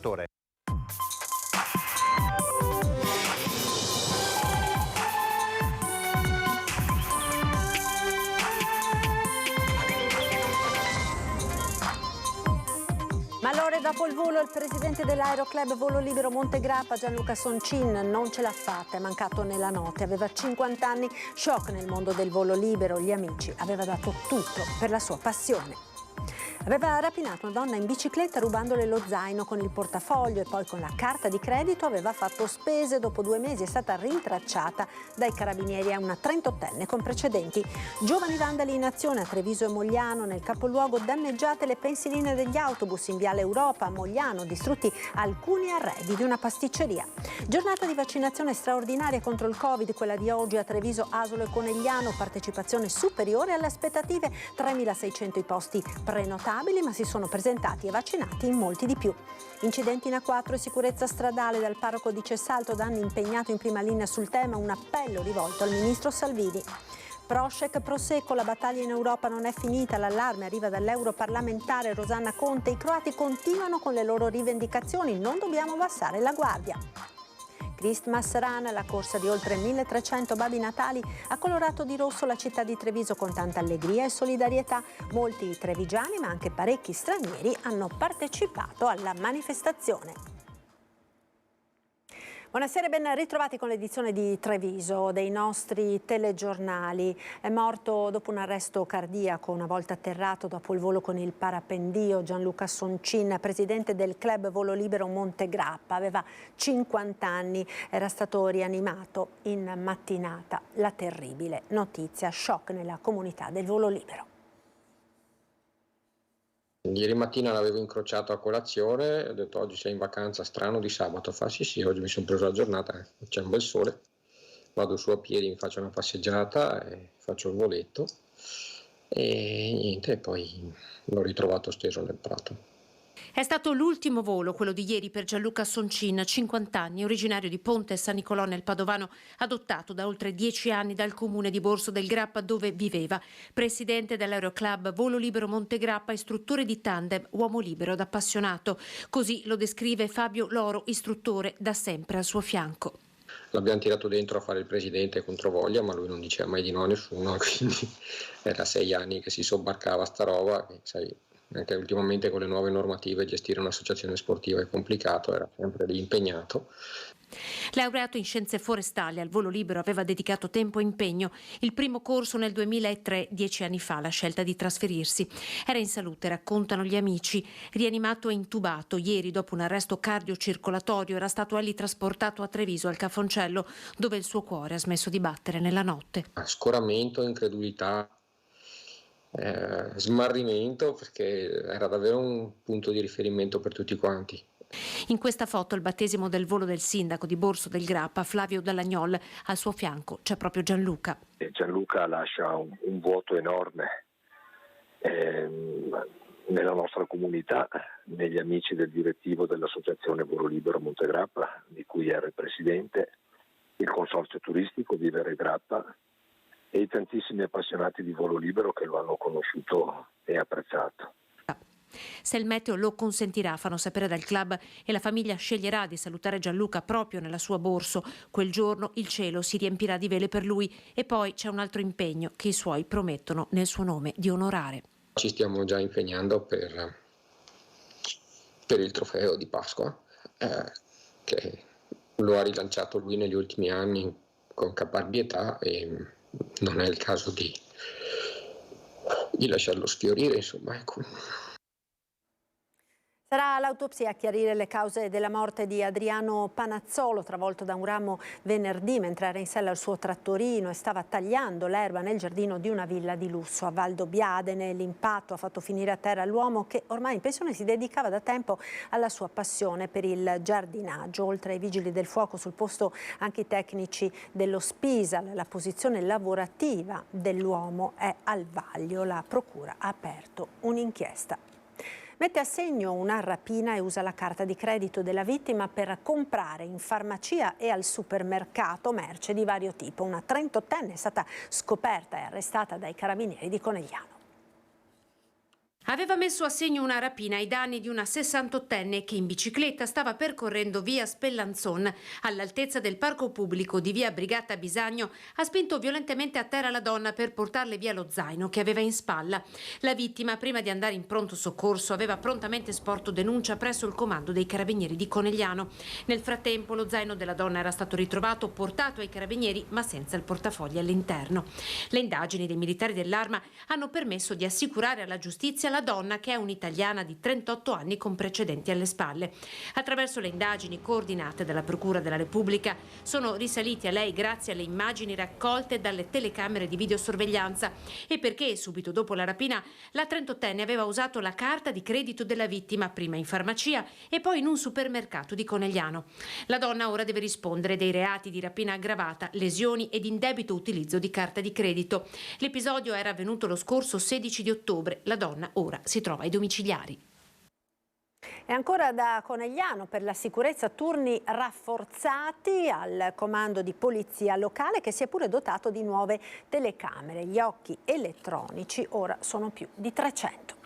Malore dopo il volo, il presidente dell'Aeroclub Volo Libero Montegrappa, Gianluca Soncin, non ce l'ha fatta, è mancato nella notte, aveva 50 anni, shock nel mondo del volo libero, gli amici, aveva dato tutto per la sua passione. Aveva rapinato una donna in bicicletta rubandole lo zaino con il portafoglio e poi con la carta di credito aveva fatto spese. Dopo 2 mesi è stata rintracciata dai carabinieri. È una 38enne con precedenti. Giovani vandali in azione a Treviso e Mogliano. Nel capoluogo danneggiate le pensiline degli autobus. In Viale Europa a Mogliano distrutti alcuni arredi di una pasticceria. Giornata di vaccinazione straordinaria contro il Covid, quella di oggi a Treviso, Asolo e Conegliano. Partecipazione superiore alle aspettative, 3.600 i posti prenotati, ma si sono presentati e vaccinati in molti di più. Incidenti in A4 e sicurezza stradale. Dal parroco di Cessalto, Danni impegnato in prima linea sul tema, un appello rivolto al ministro Salvini. Prošek, Prosecco, la battaglia in Europa non è finita, l'allarme arriva dall'europarlamentare Rosanna Conte, i croati continuano con le loro rivendicazioni, non dobbiamo abbassare la guardia. Christmas Run, la corsa di oltre 1300 babbi natali, ha colorato di rosso la città di Treviso con tanta allegria e solidarietà. Molti trevigiani, ma anche parecchi stranieri, hanno partecipato alla manifestazione. Buonasera e ben ritrovati con l'edizione di Treviso dei nostri telegiornali. È morto dopo un arresto cardiaco una volta atterrato dopo il volo con il parapendio Gianluca Soncin, presidente del club Volo Libero Montegrappa. Aveva 50 anni, era stato rianimato in mattinata. La terribile notizia, shock nella comunità del volo libero. Ieri mattina l'avevo incrociato a colazione, ho detto oggi sei in vacanza, strano di sabato, fa sì, oggi mi sono preso la giornata, c'è un bel sole, vado su a piedi, mi faccio una passeggiata e faccio il voletto e niente, poi l'ho ritrovato steso nel prato. È stato l'ultimo volo, quello di ieri, per Gianluca Soncin, 50 anni, originario di Ponte San Nicolò nel Padovano, adottato da oltre 10 anni dal comune di Borso del Grappa dove viveva. Presidente dell'Aeroclub Volo Libero Montegrappa, istruttore di tandem, uomo libero ed appassionato. Così lo descrive Fabio Loro, istruttore da sempre al suo fianco. L'abbiamo tirato dentro a fare il presidente controvoglia, ma lui non diceva mai di no a nessuno, quindi era 6 anni che si sobbarcava sta roba, che, sai, anche ultimamente con le nuove normative gestire un'associazione sportiva è complicato, era sempre lì impegnato. Laureato in scienze forestali, al volo libero aveva dedicato tempo e impegno. Il primo corso nel 2003, 10 anni fa, la scelta di trasferirsi. Era in salute, raccontano gli amici. Rianimato e intubato, ieri dopo un arresto cardiocircolatorio era stato egli trasportato a Treviso, al Cafoncello, dove il suo cuore ha smesso di battere nella notte. Scoramento, incredulità, smarrimento, perché era davvero un punto di riferimento per tutti quanti. In questa foto il battesimo del volo del sindaco di Borso del Grappa, Flavio Dallagnol. Al suo fianco c'è proprio Gianluca. Gianluca lascia un vuoto enorme nella nostra comunità, negli amici del direttivo dell'associazione Volo Libero Montegrappa, di cui era il presidente, il consorzio turistico Vivere Grappa e i tantissimi appassionati di volo libero che lo hanno conosciuto e apprezzato. Se il meteo lo consentirà, fanno sapere dal club, e la famiglia sceglierà di salutare Gianluca proprio nella sua Borso. Quel giorno il cielo si riempirà di vele per lui e poi c'è un altro impegno che i suoi promettono nel suo nome di onorare. Ci stiamo già impegnando per il trofeo di Pasqua, che lo ha rilanciato lui negli ultimi anni con caparbietà e non è il caso di lasciarlo sfiorire, insomma, ecco. Sarà l'autopsia a chiarire le cause della morte di Adriano Panazzolo, travolto da un ramo venerdì mentre era in sella al suo trattorino e stava tagliando l'erba nel giardino di una villa di lusso a Valdobbiadene. L'impatto ha fatto finire a terra l'uomo che ormai in pensione si dedicava da tempo alla sua passione per il giardinaggio. Oltre ai vigili del fuoco sul posto anche i tecnici dello Spisal. La posizione lavorativa dell'uomo è al vaglio. La procura ha aperto un'inchiesta. Mette a segno una rapina e usa la carta di credito della vittima per comprare in farmacia e al supermercato merce di vario tipo. Una 38enne è stata scoperta e arrestata dai carabinieri di Conegliano. Aveva messo a segno una rapina ai danni di una 68enne che in bicicletta stava percorrendo via Spellanzon all'altezza del parco pubblico di via Brigata Bisagno. Ha spinto violentemente a terra la donna per portarle via lo zaino che aveva in spalla. La vittima, prima di andare in pronto soccorso, aveva prontamente sporto denuncia presso il comando dei carabinieri di Conegliano. Nel frattempo lo zaino della donna era stato ritrovato, portato ai carabinieri ma senza il portafogli all'interno. Le indagini dei militari dell'Arma hanno permesso di assicurare alla giustizia la donna, che è un'italiana di 38 anni con precedenti alle spalle. Attraverso le indagini coordinate dalla Procura della Repubblica sono risaliti a lei grazie alle immagini raccolte dalle telecamere di videosorveglianza e perché subito dopo la rapina la 38enne aveva usato la carta di credito della vittima prima in farmacia e poi in un supermercato di Conegliano. La donna ora deve rispondere dei reati di rapina aggravata, lesioni ed indebito utilizzo di carta di credito. L'episodio era avvenuto lo scorso 16 di ottobre. La donna ora si trova ai domiciliari. E ancora da Conegliano, per la sicurezza turni rafforzati al comando di polizia locale, che si è pure dotato di nuove telecamere. Gli occhi elettronici ora sono più di 300.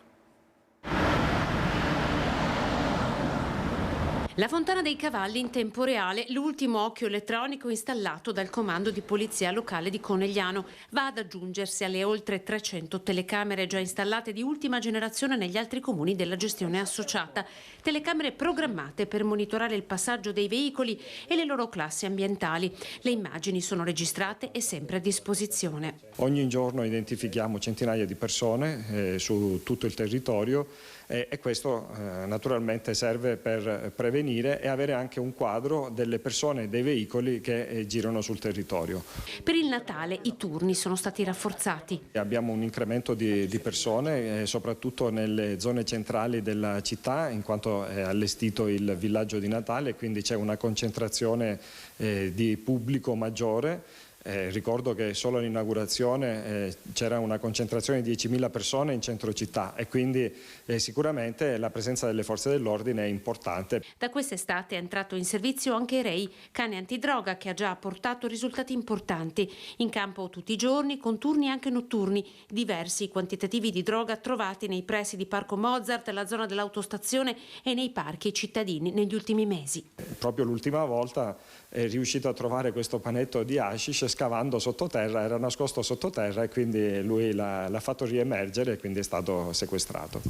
La Fontana dei Cavalli in tempo reale, l'ultimo occhio elettronico installato dal comando di polizia locale di Conegliano, va ad aggiungersi alle oltre 300 telecamere già installate di ultima generazione negli altri comuni della gestione associata. Telecamere programmate per monitorare il passaggio dei veicoli e le loro classi ambientali. Le immagini sono registrate e sempre a disposizione. Ogni giorno identifichiamo centinaia di persone su tutto il territorio e questo naturalmente serve per prevenire e avere anche un quadro delle persone e dei veicoli che girano sul territorio. Per il Natale i turni sono stati rafforzati. Abbiamo un incremento di persone, soprattutto nelle zone centrali della città, in quanto è allestito il villaggio di Natale, quindi c'è una concentrazione di pubblico maggiore. Ricordo che solo all'inaugurazione c'era una concentrazione di 10.000 persone in centro città e quindi sicuramente la presenza delle forze dell'ordine è importante. Da quest'estate è entrato in servizio anche REI, cane antidroga, che ha già portato risultati importanti. In campo tutti i giorni, con turni anche notturni, diversi quantitativi di droga trovati nei pressi di Parco Mozart, la zona dell'autostazione e nei parchi cittadini negli ultimi mesi. Proprio l'ultima volta è riuscito a trovare questo panetto di hashish scavando sottoterra, era nascosto sottoterra e quindi lui l'ha fatto riemergere e quindi è stato sequestrato.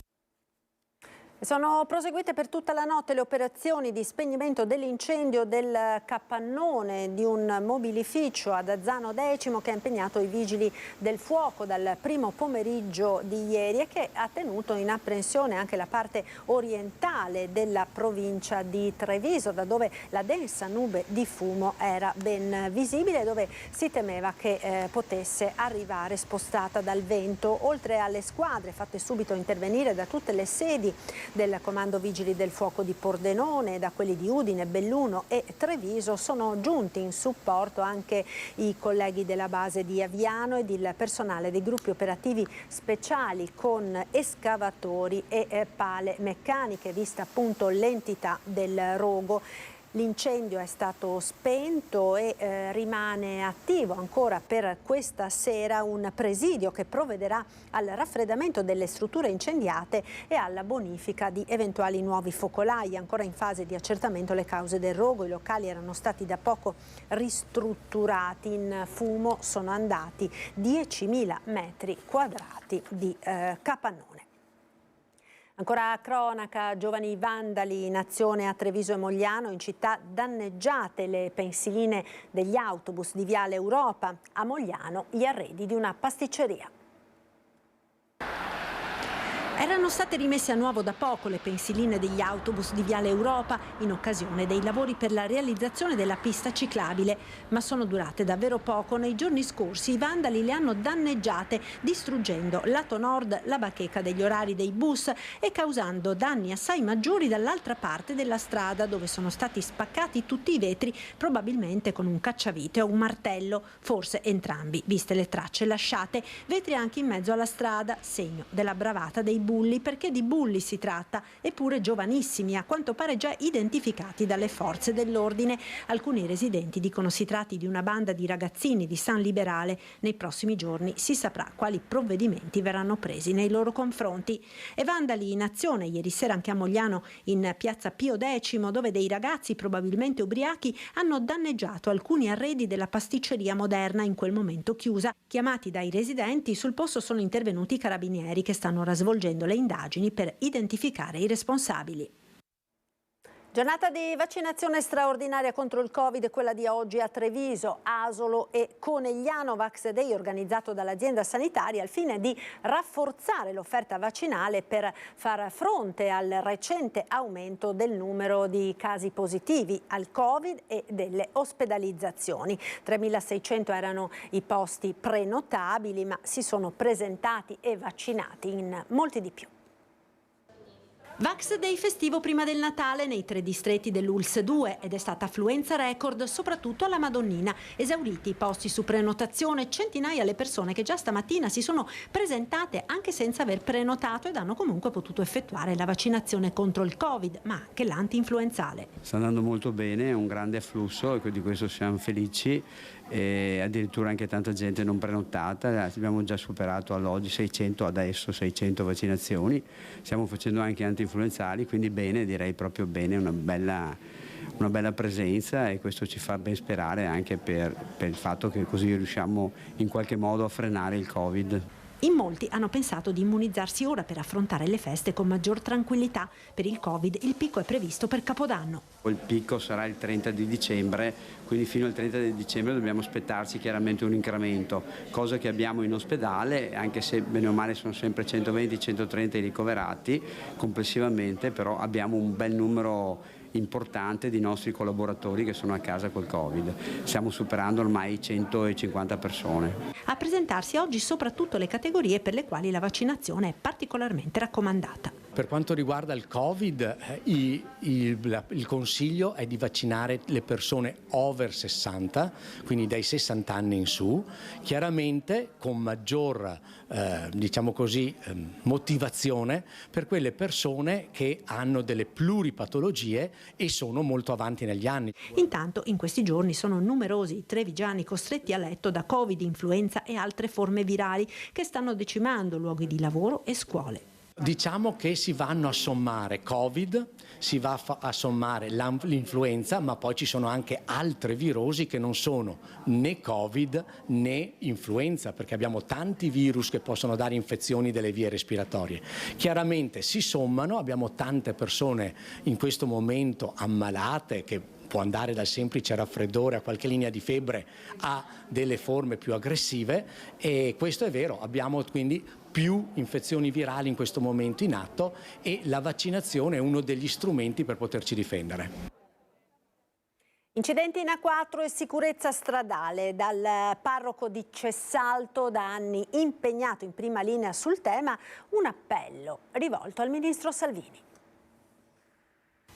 Sono proseguite per tutta la notte le operazioni di spegnimento dell'incendio del capannone di un mobilificio ad Azzano Decimo, che ha impegnato i vigili del fuoco dal primo pomeriggio di ieri e che ha tenuto in apprensione anche la parte orientale della provincia di Treviso, da dove la densa nube di fumo era ben visibile e dove si temeva che potesse arrivare spostata dal vento. Oltre alle squadre fatte subito intervenire da tutte le sedi del Comando Vigili del Fuoco di Pordenone, da quelli di Udine, Belluno e Treviso, sono giunti in supporto anche i colleghi della base di Aviano ed il personale dei gruppi operativi speciali con escavatori e pale meccaniche, vista appunto l'entità del rogo. L'incendio è stato spento e rimane attivo ancora per questa sera un presidio che provvederà al raffreddamento delle strutture incendiate e alla bonifica di eventuali nuovi focolai. Ancora in fase di accertamento le cause del rogo. I locali erano stati da poco ristrutturati. In fumo sono andati 10.000 metri quadrati di capannone. Ancora a cronaca, giovani vandali in azione a Treviso e Mogliano, in città danneggiate le pensiline degli autobus di Viale Europa, a Mogliano gli arredi di una pasticceria. Erano state rimesse a nuovo da poco le pensiline degli autobus di Viale Europa in occasione dei lavori per la realizzazione della pista ciclabile, ma sono durate davvero poco. Nei giorni scorsi i vandali le hanno danneggiate, distruggendo lato nord la bacheca degli orari dei bus e causando danni assai maggiori dall'altra parte della strada, dove sono stati spaccati tutti i vetri, probabilmente con un cacciavite o un martello, forse entrambi, viste le tracce lasciate. Vetri anche in mezzo alla strada, segno della bravata dei bus. bulli, perché di bulli si tratta, eppure giovanissimi, a quanto pare già identificati dalle forze dell'ordine. Alcuni residenti dicono si tratti di una banda di ragazzini di San Liberale. Nei prossimi giorni si saprà quali provvedimenti verranno presi nei loro confronti. E vandali in azione ieri sera anche a Mogliano, in piazza Pio X, dove dei ragazzi probabilmente ubriachi hanno danneggiato alcuni arredi della pasticceria Moderna, in quel momento chiusa. Chiamati dai residenti, sul posto sono intervenuti i carabinieri che stanno ora svolgendo le indagini per identificare i responsabili. Giornata di vaccinazione straordinaria contro il Covid, quella di oggi a Treviso, Asolo e Conegliano. Vax Day organizzato dall'azienda sanitaria al fine di rafforzare l'offerta vaccinale per far fronte al recente aumento del numero di casi positivi al Covid e delle ospedalizzazioni. 3.600 erano i posti prenotabili, ma si sono presentati e vaccinati in molti di più. Vax Day festivo prima del Natale nei 3 distretti dell'ULSS 2 ed è stata affluenza record soprattutto alla Madonnina. Esauriti i posti su prenotazione, centinaia le persone che già stamattina si sono presentate anche senza aver prenotato ed hanno comunque potuto effettuare la vaccinazione contro il Covid, ma anche l'antinfluenzale. Sta andando molto bene, è un grande afflusso e di questo siamo felici. E addirittura anche tanta gente non prenotata, abbiamo già superato all'oggi 600, adesso 600 vaccinazioni, stiamo facendo anche antinfluenzali, quindi bene, direi proprio bene, una bella presenza e questo ci fa ben sperare anche per il fatto che così riusciamo in qualche modo a frenare il Covid. In molti hanno pensato di immunizzarsi ora per affrontare le feste con maggior tranquillità. Per il Covid il picco è previsto per Capodanno. Il picco sarà il 30 di dicembre, quindi fino al 30 di dicembre dobbiamo aspettarci chiaramente un incremento, cosa che abbiamo in ospedale, anche se bene o male sono sempre 120-130 i ricoverati complessivamente, però abbiamo un bel numero importante di nostri collaboratori che sono a casa col Covid. Stiamo superando ormai 150 persone. A presentarsi oggi soprattutto le categorie per le quali la vaccinazione è particolarmente raccomandata. Per quanto riguarda il Covid, il consiglio è di vaccinare le persone over 60, quindi dai 60 anni in su, chiaramente con maggior motivazione per quelle persone che hanno delle pluripatologie e sono molto avanti negli anni. Intanto in questi giorni sono numerosi i trevigiani costretti a letto da Covid, influenza e altre forme virali che stanno decimando luoghi di lavoro e scuole. Diciamo che si vanno a sommare Covid, si va a sommare l'influenza, ma poi ci sono anche altre virosi che non sono né Covid né influenza, perché abbiamo tanti virus che possono dare infezioni delle vie respiratorie. Chiaramente si sommano, abbiamo tante persone in questo momento ammalate che può andare dal semplice raffreddore a qualche linea di febbre a delle forme più aggressive e questo è vero, abbiamo quindi più infezioni virali in questo momento in atto e la vaccinazione è uno degli strumenti per poterci difendere. Incidenti in A4 e sicurezza stradale. Dal parroco di Cessalto, da anni impegnato in prima linea sul tema, un appello rivolto al ministro Salvini.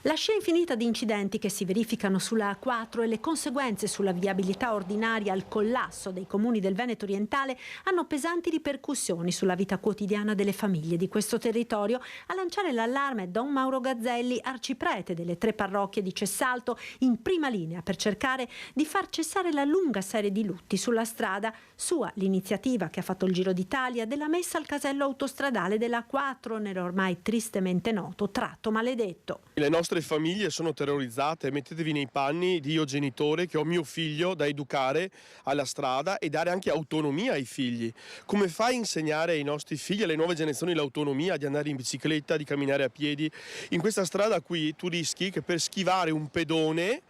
La scia infinita di incidenti che si verificano sulla A4 e le conseguenze sulla viabilità ordinaria al collasso dei comuni del Veneto orientale hanno pesanti ripercussioni sulla vita quotidiana delle famiglie di questo territorio. A lanciare l'allarme è Don Mauro Gazzelli, arciprete delle 3 parrocchie di Cessalto, in prima linea per cercare di far cessare la lunga serie di lutti sulla strada. Sua l'iniziativa che ha fatto il Giro d'Italia della messa al casello autostradale della A4 nell'ormai tristemente noto tratto maledetto. Le nostre famiglie sono terrorizzate, mettetevi nei panni di io genitore che ho mio figlio da educare alla strada e dare anche autonomia ai figli. Come fai a insegnare ai nostri figli, alle nuove generazioni l'autonomia di andare in bicicletta, di camminare a piedi? In questa strada qui tu rischi che per schivare un pedone,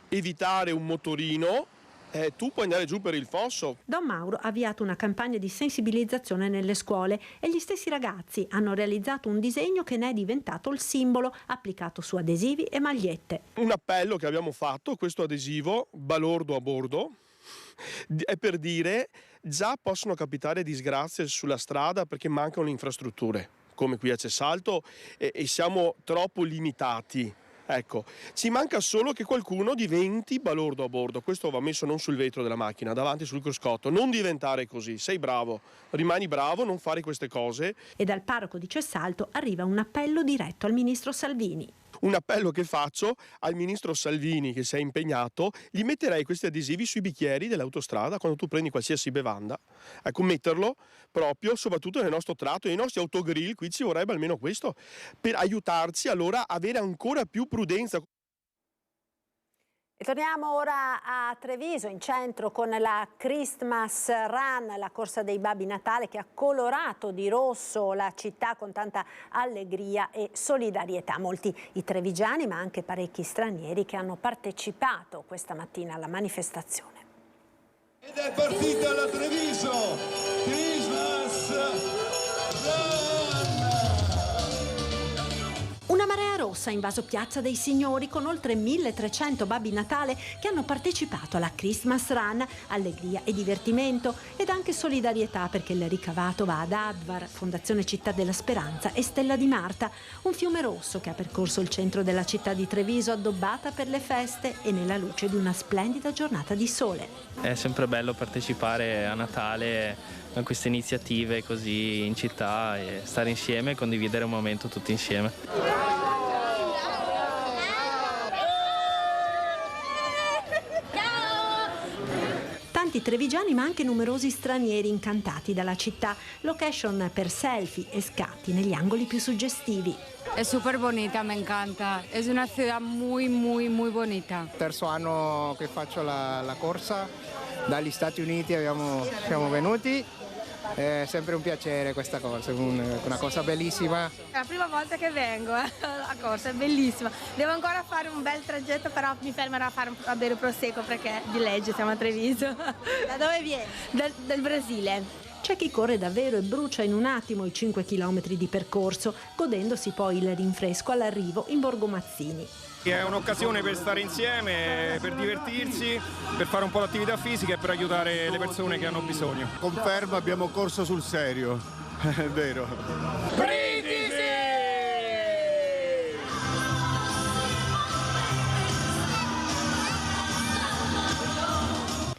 evitare un motorino, tu puoi andare giù per il fosso. Don Mauro ha avviato una campagna di sensibilizzazione nelle scuole e gli stessi ragazzi hanno realizzato un disegno che ne è diventato il simbolo, applicato su adesivi e magliette. Un appello che abbiamo fatto, questo adesivo, balordo a bordo, è per dire già possono capitare disgrazie sulla strada perché mancano infrastrutture, come qui a Cessalto, e siamo troppo limitati. Ecco, ci manca solo che qualcuno diventi balordo a bordo. Questo va messo non sul vetro della macchina, davanti sul cruscotto. Non diventare così, sei bravo, rimani bravo, non fare queste cose. E dal parroco di Cessalto arriva un appello diretto al ministro Salvini. Un appello che faccio al ministro Salvini, che si è impegnato, gli metterei questi adesivi sui bicchieri dell'autostrada quando tu prendi qualsiasi bevanda. Ecco, metterlo proprio, soprattutto nel nostro tratto, nei nostri autogrill, qui ci vorrebbe almeno questo, per aiutarci allora a avere ancora più prudenza. E torniamo ora a Treviso, in centro, con la Christmas Run, la corsa dei Babbi Natale che ha colorato di rosso la città con tanta allegria e solidarietà. Molti i trevigiani, ma anche parecchi stranieri che hanno partecipato questa mattina alla manifestazione. Ed è partita la Treviso Christmas Run! Una marea rossa ha invaso Piazza dei Signori con oltre 1300 Babbi Natale che hanno partecipato alla Christmas Run, allegria e divertimento ed anche solidarietà, perché il ricavato va ad Advar, Fondazione Città della Speranza e Stella di Marta, un fiume rosso che ha percorso il centro della città di Treviso addobbata per le feste e nella luce di una splendida giornata di sole. È sempre bello partecipare a Natale a queste iniziative così in città e stare insieme e condividere un momento tutti insieme. Tanti trevigiani ma anche numerosi stranieri incantati dalla città, location per selfie e scatti negli angoli più suggestivi. È super bonita, me encanta, è una città muy bonita. Terzo anno che faccio la corsa, dagli Stati Uniti siamo venuti. È sempre un piacere questa corsa, è una cosa bellissima. È la prima volta che vengo la corsa, è bellissima. Devo ancora fare un bel tragitto, però mi fermerò a bere prosecco perché di legge siamo a Treviso. Da dove vieni? Del Brasile. C'è chi corre davvero e brucia in un attimo i 5 chilometri di percorso, godendosi poi il rinfresco all'arrivo in Borgo Mazzini. È un'occasione per stare insieme, per divertirsi, per fare un po' di attività fisica e per aiutare le persone che hanno bisogno. Conferma, abbiamo corso sul serio, è vero. Brindisi!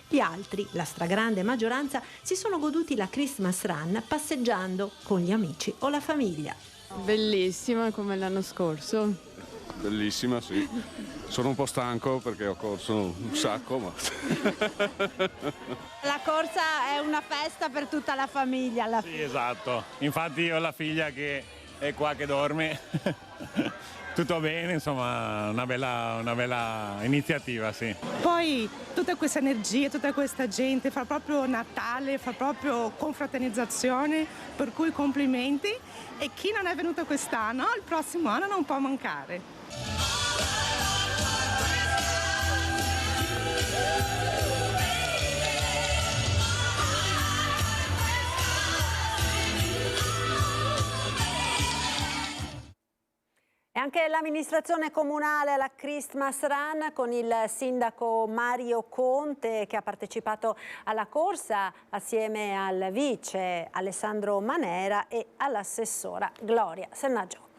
Gli altri, la stragrande maggioranza, si sono goduti la Christmas Run passeggiando con gli amici o la famiglia. Bellissima come l'anno scorso. Bellissima, sì. Sono un po' stanco perché ho corso un sacco, ma... La corsa è una festa per tutta la famiglia. Sì, esatto. Infatti io ho la figlia che è qua che dorme. Tutto bene, insomma, una bella iniziativa, sì. Poi tutta questa energia, tutta questa gente, fa proprio Natale, fa proprio confraternizzazione, per cui complimenti. E chi non è venuto quest'anno, il prossimo anno non può mancare. E anche l'amministrazione comunale alla Christmas Run con il sindaco Mario Conte che ha partecipato alla corsa assieme al vice Alessandro Manera e all'assessora Gloria Sennaggiotto.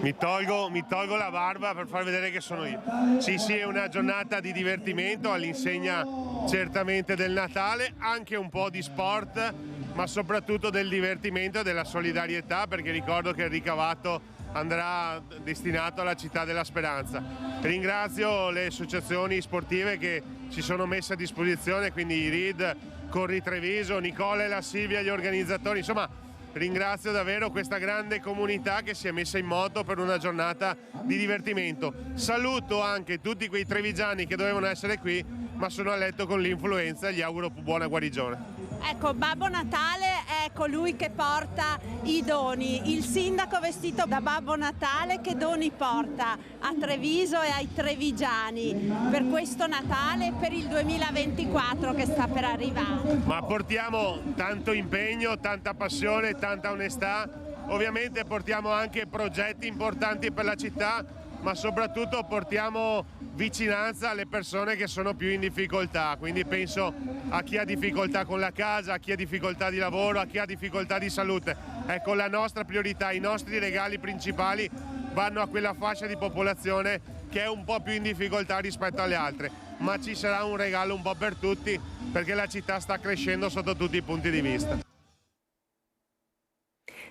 Mi tolgo la barba per far vedere che sono io. Sì, è una giornata di divertimento all'insegna certamente del Natale, anche un po' di sport, ma soprattutto del divertimento e della solidarietà, perché ricordo che il ricavato andrà destinato alla Città della Speranza. Ringrazio le associazioni sportive che si sono messe a disposizione, quindi i RID, Corri Treviso, Nicola e la Silvia, gli organizzatori, insomma ringrazio davvero questa grande comunità che si è messa in moto per una giornata di divertimento. Saluto anche tutti quei trevigiani che dovevano essere qui ma sono a letto con l'influenza e gli auguro buona guarigione. Ecco, Babbo Natale è colui che porta i doni, il sindaco vestito da Babbo Natale che doni porta a Treviso e ai trevigiani per questo Natale e per il 2024 che sta per arrivare. Ma portiamo tanto impegno, tanta passione, tanta onestà, ovviamente portiamo anche progetti importanti per la città, ma soprattutto portiamo vicinanza alle persone che sono più in difficoltà, quindi penso a chi ha difficoltà con la casa, a chi ha difficoltà di lavoro, a chi ha difficoltà di salute. Ecco, la nostra priorità, i nostri regali principali vanno a quella fascia di popolazione che è un po' più in difficoltà rispetto alle altre, ma ci sarà un regalo un po' per tutti perché la città sta crescendo sotto tutti i punti di vista.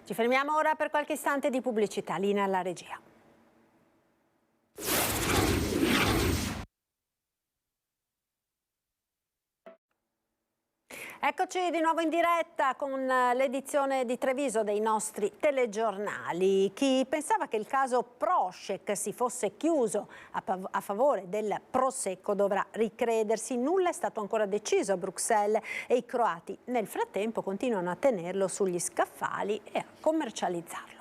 Ci fermiamo ora per qualche istante di pubblicità. Linea alla regia. Eccoci di nuovo in diretta con l'edizione di Treviso dei nostri telegiornali. Chi pensava che il caso Prošek si fosse chiuso a favore del Prosecco dovrà ricredersi. Nulla è stato ancora deciso a Bruxelles e i croati nel frattempo continuano a tenerlo sugli scaffali e a commercializzarlo.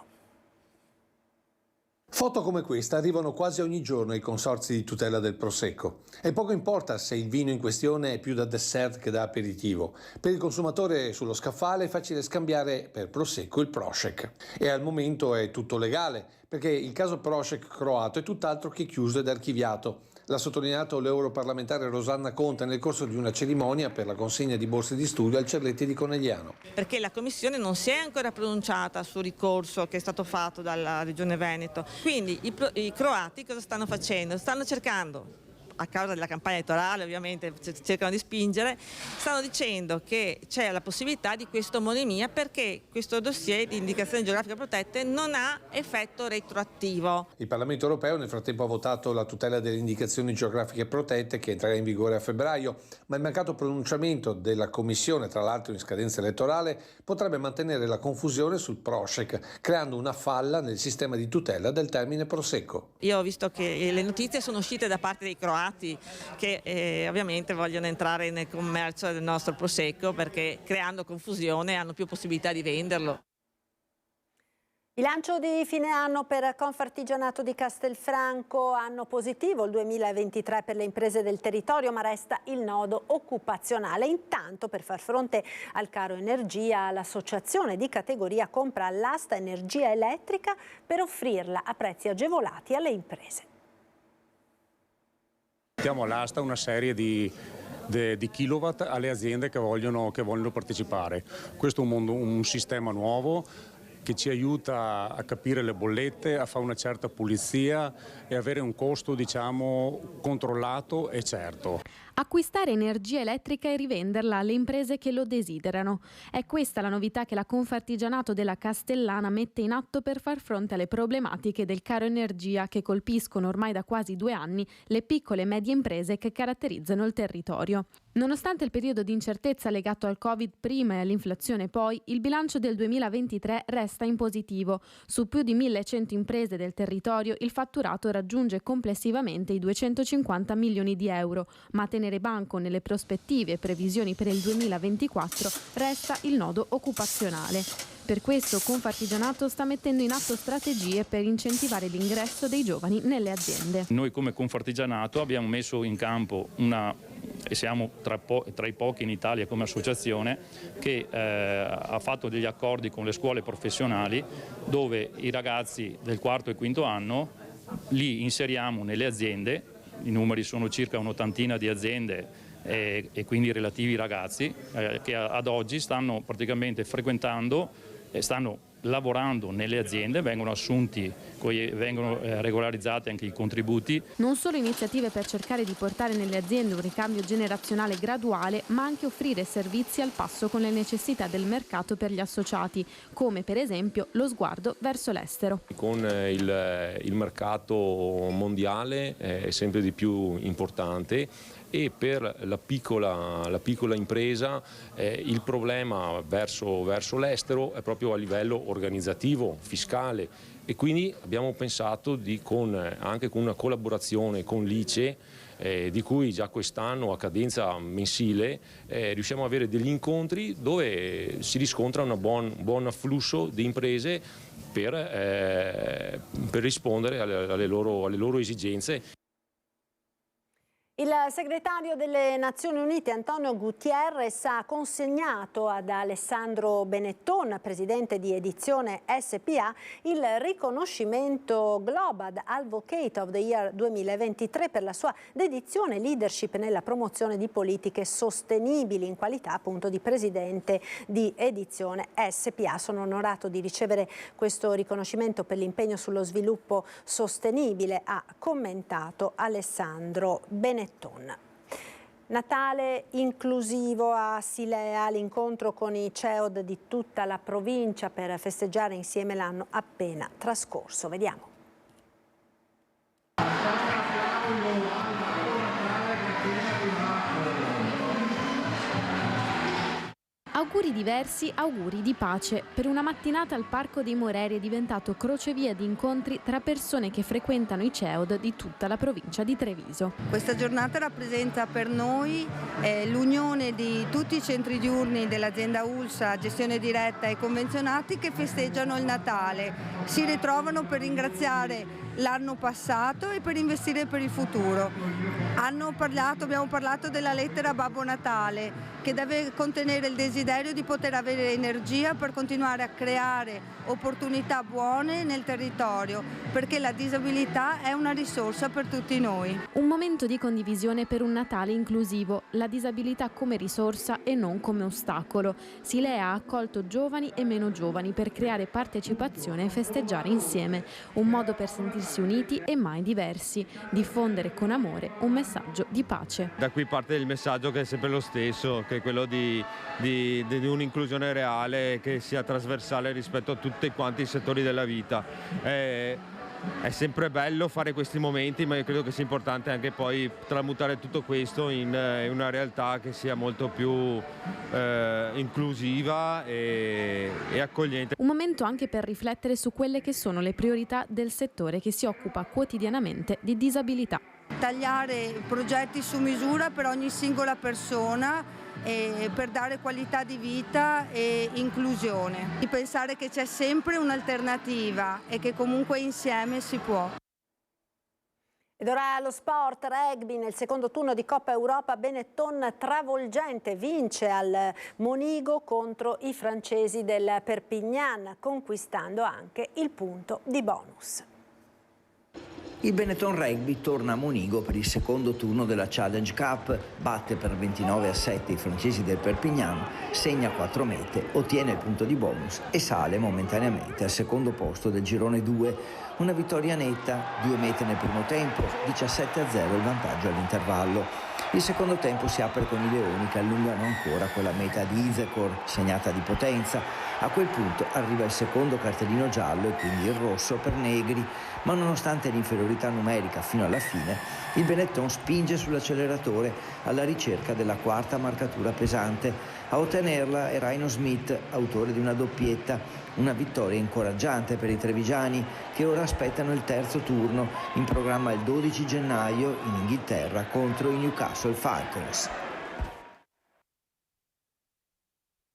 Foto come questa arrivano quasi ogni giorno ai consorzi di tutela del Prosecco e poco importa se il vino in questione è più da dessert che da aperitivo. Per il consumatore sullo scaffale è facile scambiare per Prosecco il Prošek e al momento è tutto legale perché il caso Prošek croato è tutt'altro che chiuso ed archiviato. L'ha sottolineato l'europarlamentare Rosanna Conte nel corso di una cerimonia per la consegna di borse di studio al Cerletti di Conegliano. Perché la Commissione non si è ancora pronunciata sul ricorso che è stato fatto dalla Regione Veneto. Quindi i croati cosa stanno facendo? Stanno cercando, a causa della campagna elettorale ovviamente cercano di spingere, stanno dicendo che c'è la possibilità di questo monemia perché questo dossier di indicazioni geografiche protette non ha effetto retroattivo. Il Parlamento europeo nel frattempo ha votato la tutela delle indicazioni geografiche protette che entrerà in vigore a febbraio, ma il mancato pronunciamento della Commissione, tra l'altro in scadenza elettorale, potrebbe mantenere la confusione sul Prošek, creando una falla nel sistema di tutela del termine Prosecco. Io ho visto che le notizie sono uscite da parte dei croati che ovviamente vogliono entrare nel commercio del nostro Prosecco perché creando confusione hanno più possibilità di venderlo. Bilancio di fine anno per Confartigianato di Castelfranco, anno positivo il 2023 per le imprese del territorio, ma resta il nodo occupazionale. Intanto, per far fronte al caro energia, l'associazione di categoria compra l'asta energia elettrica per offrirla a prezzi agevolati alle imprese. Mettiamo all'asta una serie di kilowatt alle aziende che vogliono partecipare. Questo è un sistema nuovo che ci aiuta a capire le bollette, a fare una certa pulizia e avere un costo, diciamo, controllato e certo. Acquistare energia elettrica e rivenderla alle imprese che lo desiderano. È questa la novità che la Confartigianato della Castellana mette in atto per far fronte alle problematiche del caro energia che colpiscono ormai da quasi 2 anni le piccole e medie imprese che caratterizzano il territorio. Nonostante il periodo di incertezza legato al Covid prima e all'inflazione poi, il bilancio del 2023 resta in positivo. Su più di 1.100 imprese del territorio il fatturato raggiunge complessivamente i 250 milioni di euro, ma tenere banco nelle prospettive e previsioni per il 2024 resta il nodo occupazionale. Per questo Confartigianato sta mettendo in atto strategie per incentivare l'ingresso dei giovani nelle aziende. Noi come Confartigianato abbiamo messo in campo e siamo tra i pochi in Italia come associazione che ha fatto degli accordi con le scuole professionali dove i ragazzi del 4° e 5° anno li inseriamo nelle aziende. I numeri sono circa un'ottantina di aziende e quindi relativi ragazzi che ad oggi stanno praticamente frequentando e stanno lavorando nelle aziende, vengono assunti, vengono regolarizzati anche i contributi. Non solo iniziative per cercare di portare nelle aziende un ricambio generazionale graduale, ma anche offrire servizi al passo con le necessità del mercato per gli associati, come per esempio lo sguardo verso l'estero. Con il mercato mondiale è sempre di più importante e per la piccola impresa il problema verso l'estero è proprio a livello organizzativo, fiscale, e quindi abbiamo pensato anche con una collaborazione con l'ICE, di cui già quest'anno a cadenza mensile riusciamo ad avere degli incontri dove si riscontra un buon afflusso di imprese per rispondere alle loro esigenze. Il segretario delle Nazioni Unite Antonio Guterres ha consegnato ad Alessandro Benetton, presidente di Edizione SpA, il riconoscimento Global Advocate of the Year 2023 per la sua dedizione e leadership nella promozione di politiche sostenibili in qualità appunto di presidente di Edizione SpA. Sono onorato di ricevere questo riconoscimento per l'impegno sullo sviluppo sostenibile, ha commentato Alessandro Benetton. Natale inclusivo a Silea, l'incontro con i CEOD di tutta la provincia per festeggiare insieme l'anno appena trascorso. Vediamo. Auguri diversi, auguri di pace. Per una mattinata il Parco dei Moreri è diventato crocevia di incontri tra persone che frequentano i CEOD di tutta la provincia di Treviso. Questa giornata rappresenta per noi l'unione di tutti i centri diurni dell'azienda ULSA, gestione diretta e convenzionati, che festeggiano il Natale. Si ritrovano per ringraziare l'anno passato e per investire per il futuro. Abbiamo parlato della lettera Babbo Natale, che deve contenere il desiderio di poter avere energia per continuare a creare opportunità buone nel territorio, perché la disabilità è una risorsa per tutti noi. Un momento di condivisione per un Natale inclusivo, la disabilità come risorsa e non come ostacolo. Silea ha accolto giovani e meno giovani per creare partecipazione e festeggiare insieme, un modo per sentirsi uniti e mai diversi, diffondere con amore un messaggio di pace. Da qui parte il messaggio che è sempre lo stesso, che è quello di un'inclusione reale che sia trasversale rispetto a tutti quanti i settori della vita. È sempre bello fare questi momenti, ma io credo che sia importante anche poi tramutare tutto questo in una realtà che sia molto più inclusiva e accogliente. Un momento anche per riflettere su quelle che sono le priorità del settore che si occupa quotidianamente di disabilità. Tagliare progetti su misura per ogni singola persona per dare qualità di vita e inclusione. Di pensare che c'è sempre un'alternativa e che comunque insieme si può. Ed ora lo sport, rugby, nel secondo turno di Coppa Europa Benetton travolgente vince al Monigo contro i francesi del Perpignan, conquistando anche il punto di bonus. Il Benetton Rugby torna a Monigo per il secondo turno della Challenge Cup, batte per 29-7 i francesi del Perpignan, segna 4 mete, ottiene il punto di bonus e sale momentaneamente al secondo posto del girone 2. Una vittoria netta, 2 mete nel primo tempo, 17-0 il vantaggio all'intervallo. Il secondo tempo si apre con i Leoni che allungano ancora quella meta di Izekor, segnata di potenza. A quel punto arriva il secondo cartellino giallo e quindi il rosso per Negri, ma nonostante l'inferiorità numerica fino alla fine, il Benetton spinge sull'acceleratore alla ricerca della quarta marcatura pesante. A ottenerla è Raino Smith, autore di una doppietta. Una vittoria incoraggiante per i trevigiani che ora aspettano il terzo turno, in programma il 12 gennaio in Inghilterra contro i Newcastle Falcons.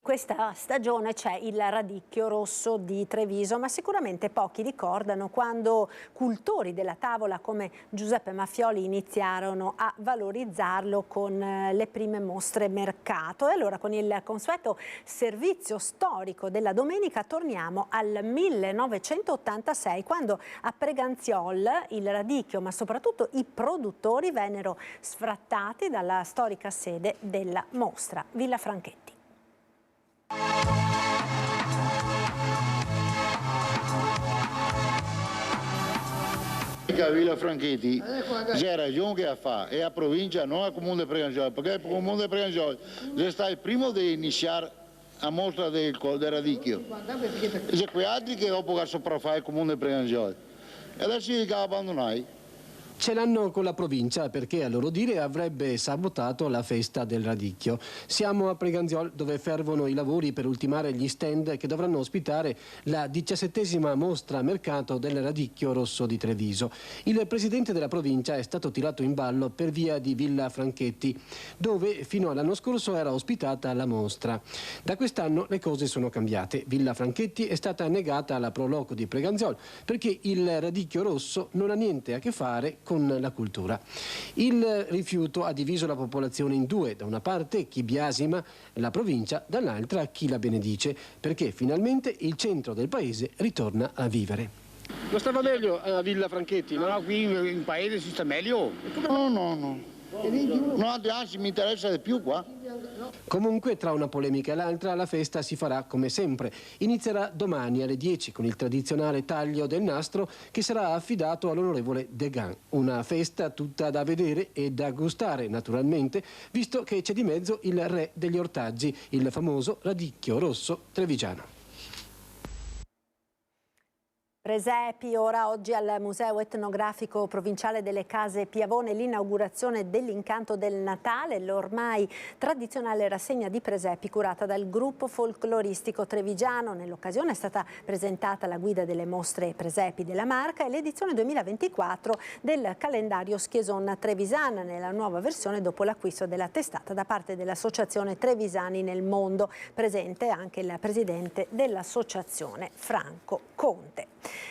Questa stagione c'è il radicchio rosso di Treviso, ma sicuramente pochi ricordano quando cultori della tavola come Giuseppe Maffioli iniziarono a valorizzarlo con le prime mostre mercato. E allora con il consueto servizio storico della domenica torniamo al 1986, quando a Preganziol il radicchio, ma soprattutto i produttori, vennero sfrattati dalla storica sede della mostra, Villa Franchetti. A Villa Franchetti c'è ragione che fa, è a provincia, non al comune di Preganziol, perché il comune di Preganziol è stato il primo di iniziare a mostra del radicchio. C'è quei altri che dopo che sopraffare il comune di Preganziol e adesso si abbandonati. Ce l'hanno con la provincia perché a loro dire avrebbe sabotato la festa del radicchio. Siamo a Preganziol dove fervono i lavori per ultimare gli stand che dovranno ospitare la 17ª mostra mercato del radicchio rosso di Treviso. Il presidente della provincia è stato tirato in ballo per via di Villa Franchetti, dove fino all'anno scorso era ospitata la mostra. Da quest'anno le cose sono cambiate. Villa Franchetti è stata negata alla Proloco di Preganziol perché il radicchio rosso non ha niente a che fare con la cultura. Il rifiuto ha diviso la popolazione in due, da una parte chi biasima la provincia, dall'altra chi la benedice, perché finalmente il centro del paese ritorna a vivere. Non stava meglio a Villa Franchetti, no? Qui in paese si sta meglio? No. Anzi, mi interessa di più qua. Comunque, tra una polemica e l'altra, la festa si farà come sempre. Inizierà domani alle 10 con il tradizionale taglio del nastro che sarà affidato all'onorevole Degan. Una festa tutta da vedere e da gustare, naturalmente, visto che c'è di mezzo il re degli ortaggi, il famoso radicchio rosso trevigiano. Presepi, oggi al Museo Etnografico Provinciale delle Case Piavone l'inaugurazione dell'Incanto del Natale, l'ormai tradizionale rassegna di presepi curata dal gruppo folcloristico trevigiano. Nell'occasione è stata presentata la guida delle mostre presepi della Marca e l'edizione 2024 del calendario Schieson Trevisana nella nuova versione dopo l'acquisto della testata da parte dell'Associazione Trevisani nel Mondo. Presente anche il presidente dell'associazione Franco Conte.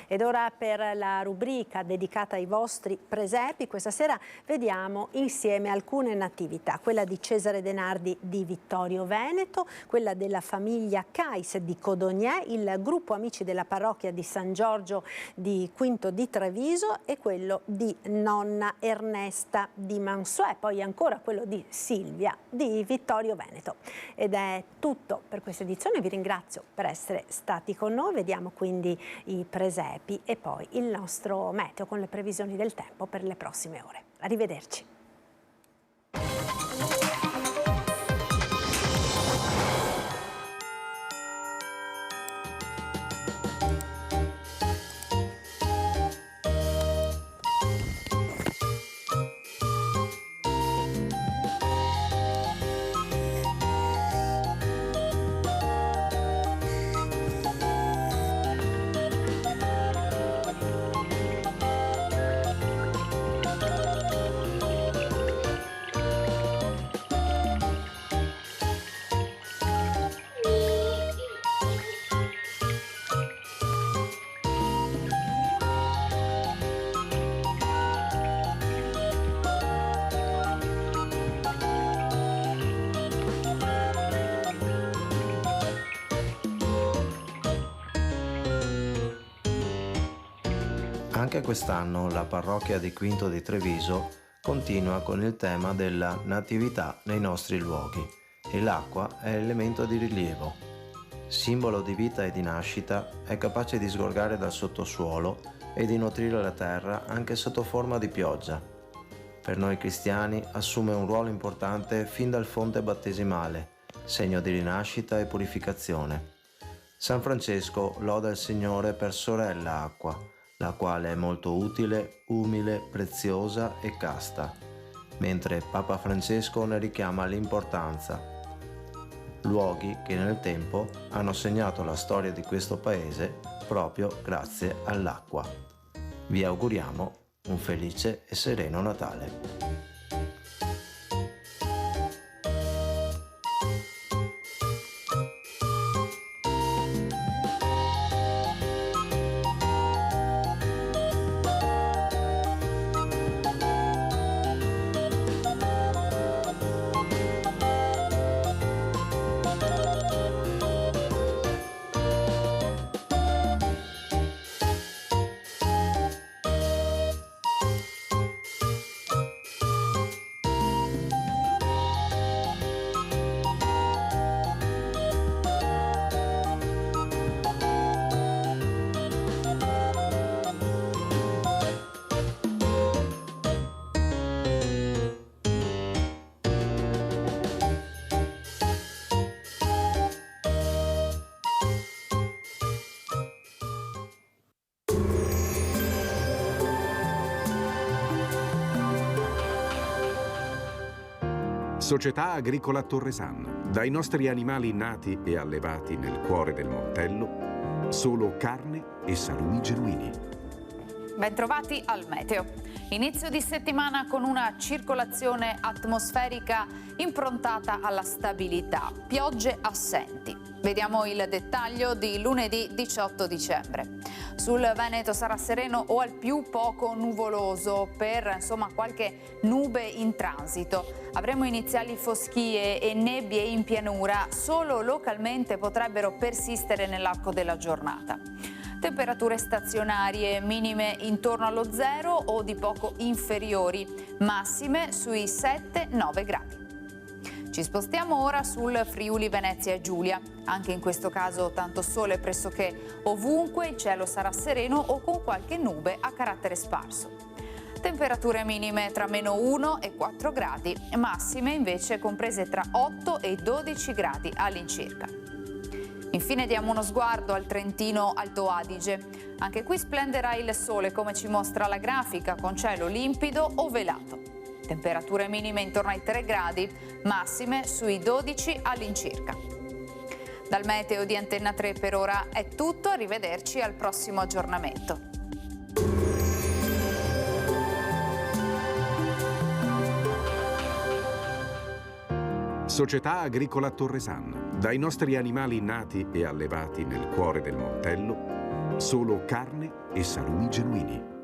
Ed ora per la rubrica dedicata ai vostri presepi, questa sera vediamo insieme alcune natività, quella di Cesare Denardi di Vittorio Veneto, quella della famiglia Cais di Codognè, il gruppo Amici della Parrocchia di San Giorgio di Quinto di Treviso e quello di nonna Ernesta di Mansuè, poi ancora quello di Silvia di Vittorio Veneto. Ed è tutto per questa edizione, vi ringrazio per essere stati con noi, vediamo quindi i presepi e poi il nostro meteo con le previsioni del tempo per le prossime ore. Arrivederci. Anche quest'anno la parrocchia di Quinto di Treviso continua con il tema della natività nei nostri luoghi e l'acqua è elemento di rilievo. Simbolo di vita e di nascita, è capace di sgorgare dal sottosuolo e di nutrire la terra anche sotto forma di pioggia. Per noi cristiani assume un ruolo importante fin dal fonte battesimale, segno di rinascita e purificazione. San Francesco loda il Signore per sorella acqua, la quale è molto utile, umile, preziosa e casta, mentre Papa Francesco ne richiama l'importanza. Luoghi che nel tempo hanno segnato la storia di questo paese proprio grazie all'acqua. Vi auguriamo un felice e sereno Natale. Società Agricola Torresana. Dai nostri animali nati e allevati nel cuore del Montello, solo carne e salumi genuini. Bentrovati al meteo. Inizio di settimana con una circolazione atmosferica improntata alla stabilità, piogge assenti. Vediamo il dettaglio di lunedì 18 dicembre. Sul Veneto sarà sereno o al più poco nuvoloso per qualche nube in transito. Avremo iniziali foschie e nebbie in pianura, solo localmente potrebbero persistere nell'arco della giornata. Temperature stazionarie, minime intorno allo 0 o di poco inferiori, massime sui 7-9 gradi. Ci spostiamo ora sul Friuli Venezia Giulia. Anche in questo caso tanto sole pressoché ovunque, il cielo sarà sereno o con qualche nube a carattere sparso. Temperature minime tra -1 e 4 gradi, massime invece comprese tra 8 e 12 gradi all'incirca. Infine diamo uno sguardo al Trentino Alto Adige. Anche qui splenderà il sole, come ci mostra la grafica, con cielo limpido o velato. Temperature minime intorno ai 3 gradi, massime sui 12 all'incirca. Dal meteo di Antenna 3 per ora è tutto, arrivederci al prossimo aggiornamento. Società Agricola Torresana. Dai nostri animali nati e allevati nel cuore del Montello, solo carne e salumi genuini.